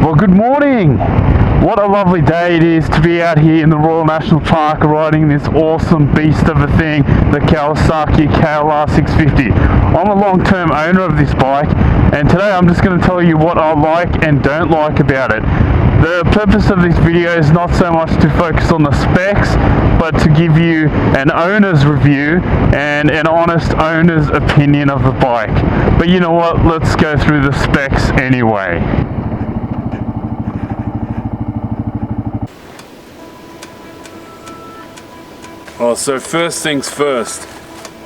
Well, good morning. What a lovely day it is to be out here in the Royal National Park riding this awesome beast of a thing, the Kawasaki KLR650. I'm a long-term owner of this bike, and today I'm just going to tell you what I like and don't like about it. The purpose of this video is not so much to focus on the specs, but to give you an owner's review and an honest owner's opinion of the bike. But you know what, let's go through the specs anyway. Oh, so first things first,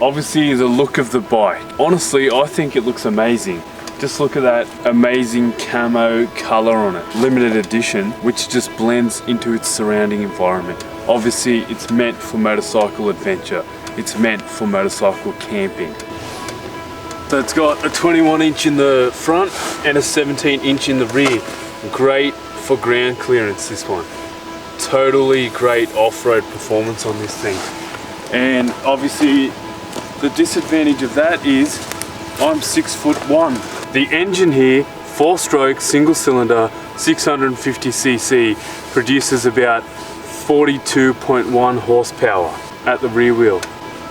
obviously the look of the bike. Honestly, I think it looks amazing. Just look at that amazing camo color on it. Limited edition, which just blends into its surrounding environment. Obviously, it's meant for motorcycle adventure. It's meant for motorcycle camping. So it's got a 21-inch in the front and a 17-inch in the rear. Great for ground clearance, this one. Totally great off-road performance on this thing. And obviously the disadvantage of that is I'm 6'1". The engine here, 4-stroke single cylinder 650cc, produces about 42.1 horsepower at the rear wheel,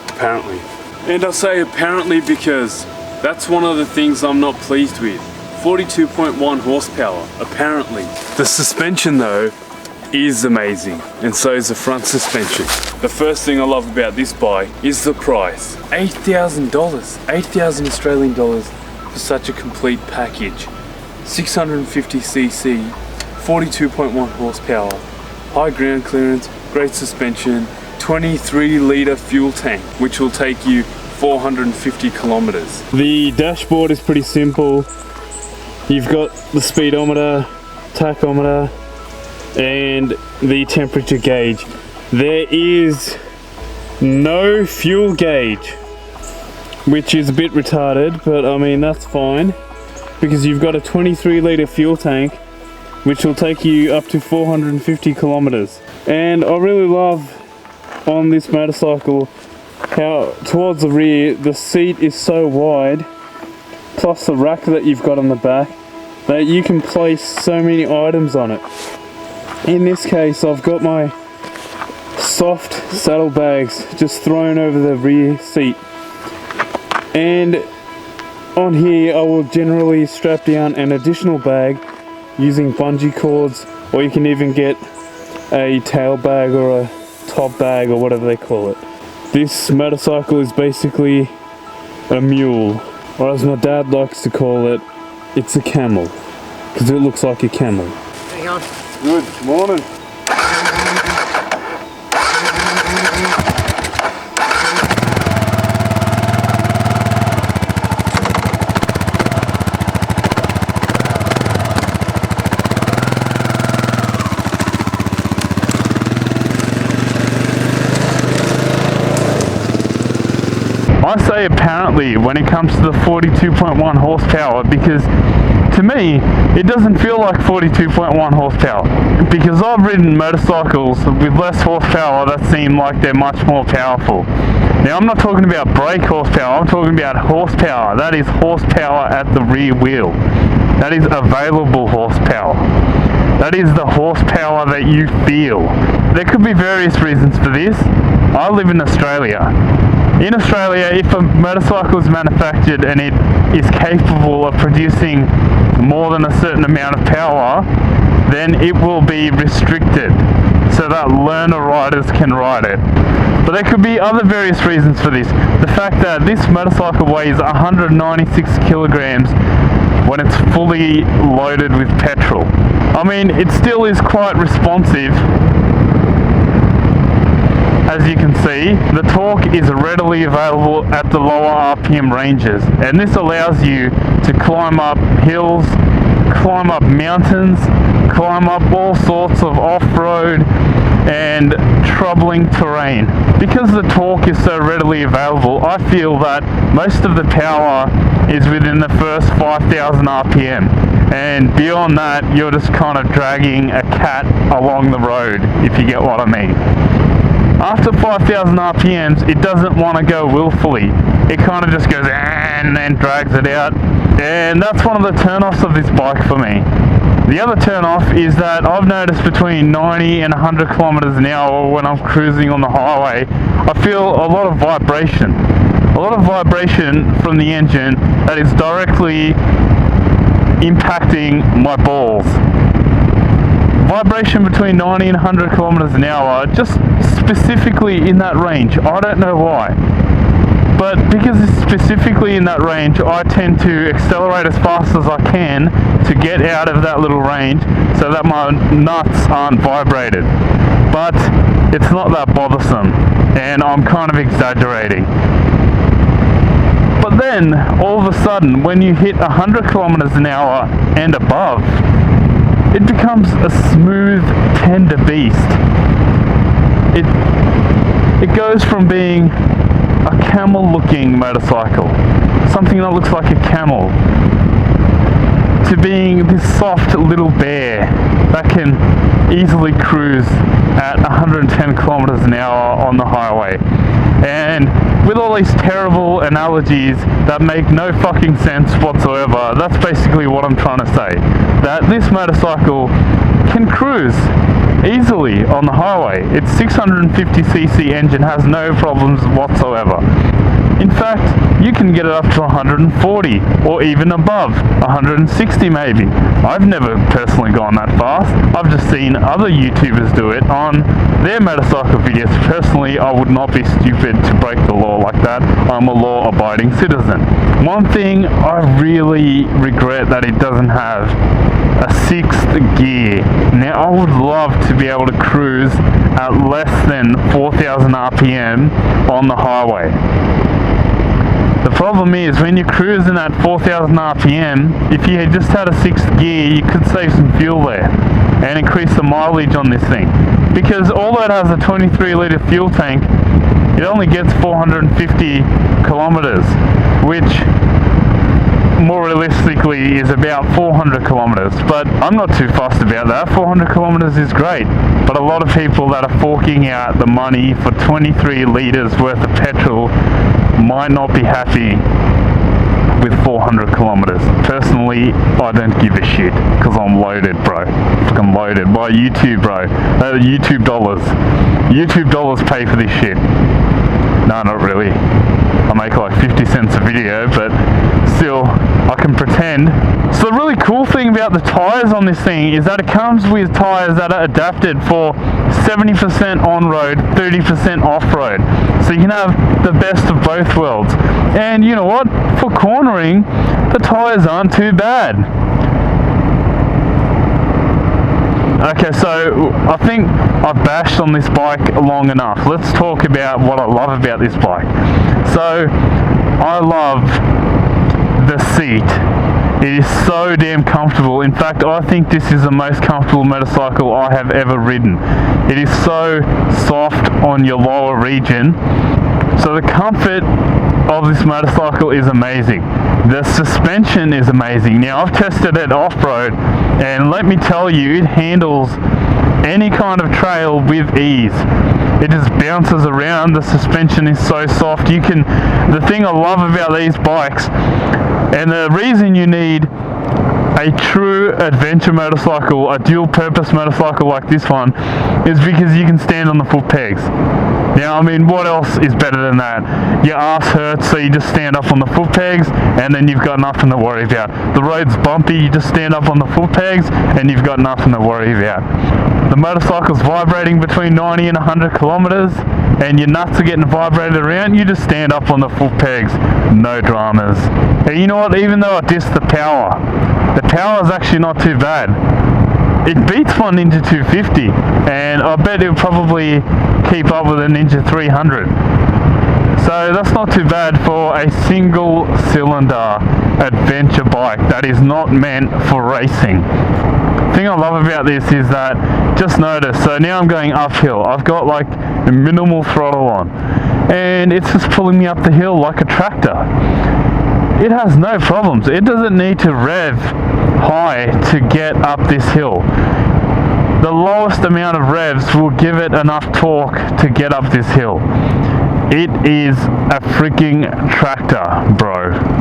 apparently. And I say apparently because that's one of the things I'm not pleased with. 42.1 horsepower, apparently. The suspension though is amazing, and so is the front suspension. The first thing I love about this bike is the price. $8,000, 8,000 Australian dollars for such a complete package. 650cc, 42.1 horsepower, high ground clearance, great suspension, 23-litre fuel tank, which will take you 450 kilometers. The dashboard is pretty simple. You've got the speedometer, tachometer, and the temperature gauge. There is no fuel gauge, which is a bit retarded, but I mean that's fine because you've got a 23-litre fuel tank which will take you up to 450 kilometers. And I really love on this motorcycle how towards the rear the seat is so wide, plus the rack that you've got on the back, that you can place so many items on it. In this case, I've got my soft saddlebags just thrown over the rear seat. And on here, I will generally strap down an additional bag using bungee cords, or you can even get a tail bag or a top bag or whatever they call it. This motorcycle is basically a mule, or as my dad likes to call it, it's a camel, because it looks like a camel. Hang on. Good morning. I say apparently when it comes to the 42.1 horsepower because to me, it doesn't feel like 42.1 horsepower because I've ridden motorcycles with less horsepower that seem like they're much more powerful. Now, I'm not talking about brake horsepower, I'm talking about horsepower. That is horsepower at the rear wheel. That is available horsepower. That is the horsepower that you feel. There could be various reasons for this. I live in Australia. In Australia, if a motorcycle is manufactured and it is capable of producing more than a certain amount of power, then it will be restricted so that learner riders can ride it. But there could be other various reasons for this. The fact that this motorcycle weighs 196 kilograms when it's fully loaded with petrol. I mean, it still is quite responsive. As you can see, the torque is readily available at the lower RPM ranges, and this allows you to climb up hills, climb up mountains, climb up all sorts of off-road and troubling terrain. Because the torque is so readily available, I feel that most of the power is within the first 5,000 RPM, and beyond that you're just kind of dragging a cat along the road, if you get what I mean. After 5,000 RPMs, it doesn't want to go willfully. It kind of just goes and then drags it out. And that's one of the turn-offs of this bike for me. The other turn off is that I've noticed between 90 and 100 kilometers an hour when I'm cruising on the highway, I feel a lot of vibration. A lot of vibration from the engine that is directly impacting my balls. Vibration between 90 and 100 kilometers an hour, just specifically in that range. I don't know why. But because it's specifically in that range, I tend to accelerate as fast as I can to get out of that little range so that my nuts aren't vibrated. But it's not that bothersome, and I'm kind of exaggerating. But then, all of a sudden, when you hit 100 kilometers an hour and above, it becomes a smooth, tender beast. It goes from being a camel-looking motorcycle, something that looks like a camel, to being this soft little bear that can easily cruise at 110 kilometers an hour on the highway. And with all these terrible analogies that make no fucking sense whatsoever, that's basically what I'm trying to say. That this motorcycle can cruise easily on the highway. Its 650cc engine has no problems whatsoever. In fact, you can get it up to 140 or even above 160 maybe. I've never personally gone that fast. I've just seen other YouTubers do it on their motorcycle videos. Personally, I would not be stupid to break the law like that. I'm a law-abiding citizen. One thing I really regret that it doesn't have a 6th gear. Now I would love to be able to cruise at less than 4,000 RPM on the highway. The problem is when you're cruising at 4,000 RPM, if you had just had a 6th gear, you could save some fuel there and increase the mileage on this thing. Because although it has a 23 litre fuel tank, it only gets 450 kilometers, which more realistically is about 400 kilometers, but I'm not too fussed about that. 400 kilometers is great, but a lot of people that are forking out the money for 23 litres worth of petrol might not be happy with 400 kilometers. Personally, I don't give a shit because I'm loaded, bro. I'm loaded by YouTube, bro. YouTube dollars. YouTube dollars pay for this shit. No, not really. I make like 50 cents a video, but still, I can pretend. So the really cool thing about the tyres on this thing is that it comes with tyres that are adapted for 70% on-road, 30% off-road. So you can have the best of both worlds. And you know what? For cornering, the tyres aren't too bad. Okay, so I think I've bashed on this bike long enough. Let's talk about what I love about this bike. So, I love the seat. It is so damn comfortable. In fact, I think this is the most comfortable motorcycle I have ever ridden. It is so soft on your lower region. So the comfort of this motorcycle is amazing. The suspension is amazing. Now I've tested it off-road and let me tell you, it handles any kind of trail with ease. It just bounces around. The suspension is so soft. The thing I love about these bikes, and the reason you need a true adventure motorcycle, a dual purpose motorcycle like this one, is because you can stand on the foot pegs. Now, I mean, what else is better than that? Your ass hurts, so you just stand up on the foot pegs, and then you've got nothing to worry about. The road's bumpy, you just stand up on the foot pegs, and you've got nothing to worry about. The motorcycle's vibrating between 90 and 100 kilometers, and your nuts are getting vibrated around, you just stand up on the foot pegs, no dramas. And you know what, even though I diss the power is actually not too bad. It beats my Ninja 250, and I bet it'll probably keep up with a Ninja 300. So that's not too bad for a single cylinder adventure bike that is not meant for racing. The thing I love about this is that, just notice, so now I'm going uphill. I've got like a minimal throttle on, and it's just pulling me up the hill like a tractor. It has no problems. It doesn't need to rev high to get up this hill. The lowest amount of revs will give it enough torque to get up this hill. It is a freaking tractor, bro.